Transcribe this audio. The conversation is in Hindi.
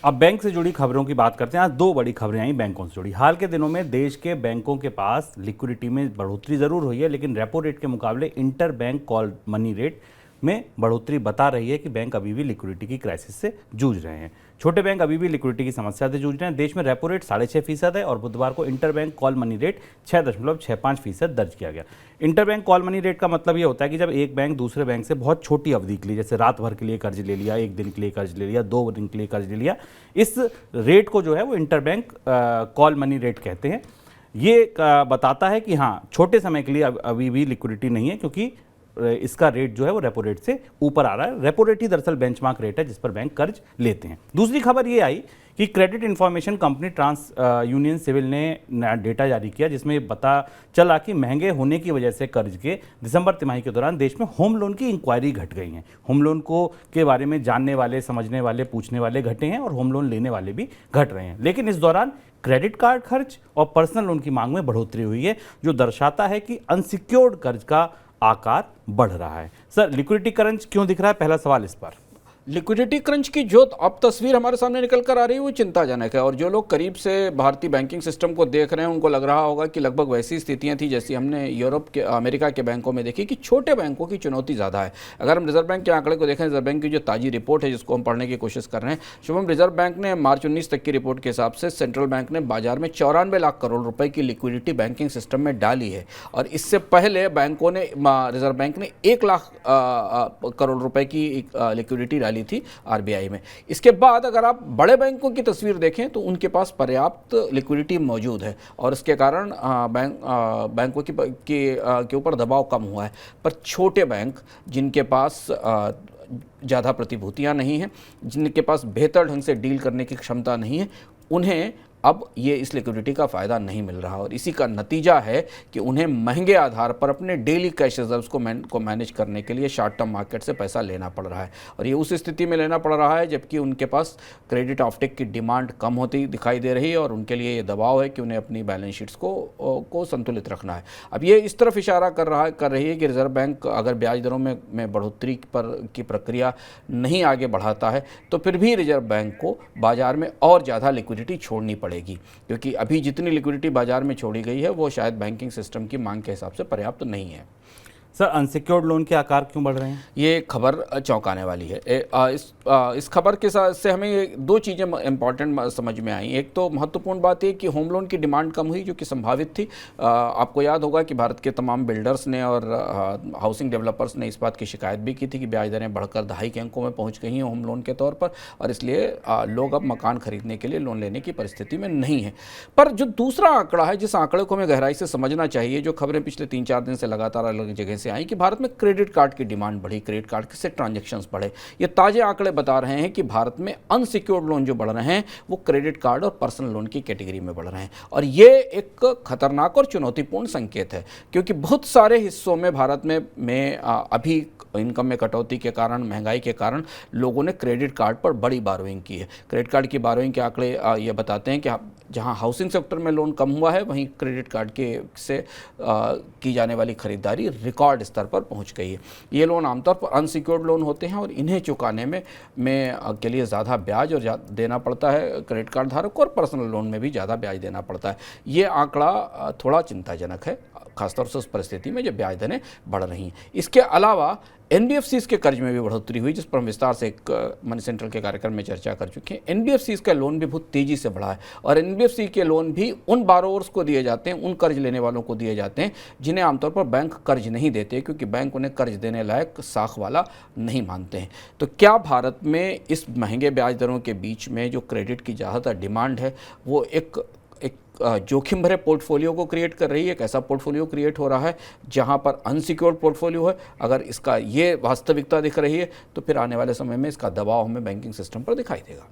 अब बैंक से जुड़ी खबरों की बात करते हैं। आज दो बड़ी खबरें आई बैंकों से जुड़ी। हाल के दिनों में देश के बैंकों के पास लिक्विडिटी में बढ़ोतरी जरूर हुई है, लेकिन रेपो रेट के मुकाबले inter bank call money rate में बढ़ोतरी बता रही है कि बैंक अभी भी लिक्विडिटी की क्राइसिस से जूझ रहे हैं। छोटे बैंक अभी भी लिक्विडिटी की समस्या से जूझ रहे हैं। देश में रेपो रेट 6.5% है और बुधवार को inter bank call money rate 6.65% दर्ज किया गया। Inter bank call money rate का मतलब ये होता है कि जब एक बैंक दूसरे बैंक से बहुत छोटी अवधि के लिए, जैसे रात भर के लिए कर्ज ले लिया, एक दिन के लिए कर्ज ले लिया, 2 दिन के लिए कर्ज ले लिया, इस रेट को जो है वो inter bank call money rate कहते हैं। ये बताता है कि हाँ, छोटे समय के लिए अभी भी लिक्विडिटी नहीं है, क्योंकि इसका रेट जो है वो रेपो रेट से ऊपर आ रहा है। रेपो रेट ही दरअसल बेंचमार्क रेट है जिस पर बैंक कर्ज लेते हैं। दूसरी खबर ये आई कि credit information company TransUnion CIBIL ने डेटा जारी किया, जिसमें पता चला कि महंगे होने की वजह से कर्ज के दिसंबर तिमाही के दौरान देश में होम लोन की इंक्वायरी घट गई हैं। होम लोन को के बारे में जानने वाले, समझने वाले, पूछने वाले घटे हैं और होम लोन लेने वाले भी घट रहे हैं। लेकिन इस दौरान क्रेडिट कार्ड खर्च और पर्सनल लोन की मांग में बढ़ोतरी हुई है, जो दर्शाता है कि अनसिक्योर्ड कर्ज का आकार बढ़ रहा है। सर, लिक्विडिटी क्रंच क्यों दिख रहा है? पहला सवाल इस पर। लिक्विडिटी क्रंच की जो अब तस्वीर हमारे सामने निकल कर आ रही है वो चिंताजनक है, और जो लोग करीब से भारतीय बैंकिंग सिस्टम को देख रहे हैं उनको लग रहा होगा कि लगभग वैसी स्थितियां थी जैसी हमने यूरोप के, अमेरिका के बैंकों में देखी, कि छोटे बैंकों की चुनौती ज़्यादा है। अगर हम रिजर्व बैंक के आंकड़े को देखें, रिजर्व बैंक की जो ताजी रिपोर्ट है जिसको हम पढ़ने की कोशिश कर रहे हैं, शुभम, रिजर्व बैंक ने मार्च 19 तक की रिपोर्ट के हिसाब से सेंट्रल बैंक ने बाजार में 94 लाख करोड़ रुपए की लिक्विडिटी बैंकिंग सिस्टम में डाली है, और इससे पहले बैंकों ने, रिजर्व बैंक ने 1 लाख करोड़ रुपए की लिक्विडिटी डाली थी RBI में। इसके बाद अगर आप बड़े बैंकों की तस्वीर देखें तो उनके पास पर्याप्त लिक्विडिटी मौजूद है, और इसके कारण बैंकों के ऊपर दबाव कम हुआ है। पर छोटे बैंक जिनके पास ज़्यादा प्रतिभूतियां नहीं हैं, जिनके पास बेहतर ढंग से डील करने की क्षमता नहीं है, उन्हें अब ये इस लिक्विडिटी का फ़ायदा नहीं मिल रहा, और इसी का नतीजा है कि उन्हें महंगे आधार पर अपने डेली कैश रिजर्व्स को मैनेज करने के लिए शॉर्ट टर्म मार्केट से पैसा लेना पड़ रहा है। और ये उस स्थिति में लेना पड़ रहा है जबकि उनके पास क्रेडिट ऑफटेक की डिमांड कम होती दिखाई दे रही है, और उनके लिए ये दबाव है कि उन्हें अपनी बैलेंस शीट्स को संतुलित रखना है। अब ये इस तरफ इशारा कर रही है कि रिजर्व बैंक अगर ब्याज दरों में बढ़ोतरी की प्रक्रिया नहीं आगे बढ़ाता है तो फिर भी रिजर्व बैंक को बाजार में और ज़्यादा लिक्विडिटी छोड़नी पड़ेगी, क्योंकि अभी जितनी लिक्विडिटी बाजार में छोड़ी गई है वो शायद बैंकिंग सिस्टम की मांग के हिसाब से पर्याप्त नहीं है। सर, अनसिक्योर्ड लोन के आकार क्यों बढ़ रहे हैं? ये खबर चौंकाने वाली है। इस खबर के साथ से हमें दो चीज़ें इंपॉर्टेंट समझ में आई। एक तो महत्वपूर्ण बात ये कि होम लोन की डिमांड कम हुई, जो कि संभावित थी। आपको याद होगा कि भारत के तमाम बिल्डर्स ने और हाउसिंग डेवलपर्स ने इस बात की शिकायत भी की थी कि ब्याज दरें बढ़कर 2.5 के अंकों में पहुँच गई हैं होम लोन के तौर पर, और इसलिए लोग अब मकान खरीदने के लिए लोन लेने की परिस्थिति में नहीं है। पर जो दूसरा आंकड़ा है, जिस आंकड़े को हमें गहराई से समझना चाहिए, जो खबरें पिछले 3-4 दिन से लगातार अलग जगह से आई कि भारत में क्रेडिट कार्ड की डिमांड बढ़ी, क्रेडिट कार्ड से ट्रांजैक्शंस बढ़े। ये ताजे आंकड़े बता रहे हैं कि भारत में अनसिक्योर्ड लोन जो बढ़ रहे हैं वो क्रेडिट कार्ड और पर्सनल लोन की कैटेगरी में बढ़ रहे हैं, और ये एक खतरनाक और चुनौतीपूर्ण संकेत है, क्योंकि बहुत सारे हिस्सों में भारत में अभी इनकम में कटौती के कारण, महंगाई के कारण लोगों ने क्रेडिट कार्ड पर बड़ी बारोइंग की है। क्रेडिट कार्ड की बारोइंग के आंकड़े ये बताते हैं कि जहां हाउसिंग सेक्टर में लोन कम हुआ है, वहीं क्रेडिट कार्ड से की जाने वाली खरीदारी रिकॉर्ड स्तर पर पहुंच गई है। ये लोन आमतौर पर अनसिक्योर्ड लोन होते हैं और इन्हें चुकाने में के लिए ज़्यादा ब्याज और देना पड़ता है क्रेडिट कार्ड धारक को, और पर्सनल लोन में भी ज़्यादा ब्याज देना पड़ता है। ये आंकड़ा थोड़ा चिंताजनक है, खासतौर से उस परिस्थिति में जब ब्याज दरें बढ़ रही हैं। इसके अलावा NBFCs के कर्ज में भी बढ़ोतरी हुई, जिस पर हम विस्तार से एक मनी सेंट्रल के कार्यक्रम में चर्चा कर चुके हैं। NBFCs का लोन भी बहुत तेज़ी से बढ़ा है, और NBFC के लोन भी उन बारोवर्स को दिए जाते हैं, उन कर्ज लेने वालों को दिए जाते हैं जिन्हें आमतौर पर बैंक कर्ज नहीं देते, क्योंकि बैंक उन्हें कर्ज देने लायक साख वाला नहीं मानते हैं। तो क्या भारत में इस महंगे ब्याज दरों के बीच में जो क्रेडिट की ज़्यादातर डिमांड है वो एक जोखिम भरे पोर्टफोलियो को क्रिएट कर रही है? एक ऐसा पोर्टफोलियो क्रिएट हो रहा है जहां पर अनसिक्योर्ड पोर्टफोलियो है। अगर इसका ये वास्तविकता दिख रही है तो फिर आने वाले समय में इसका दबाव हमें बैंकिंग सिस्टम पर दिखाई देगा।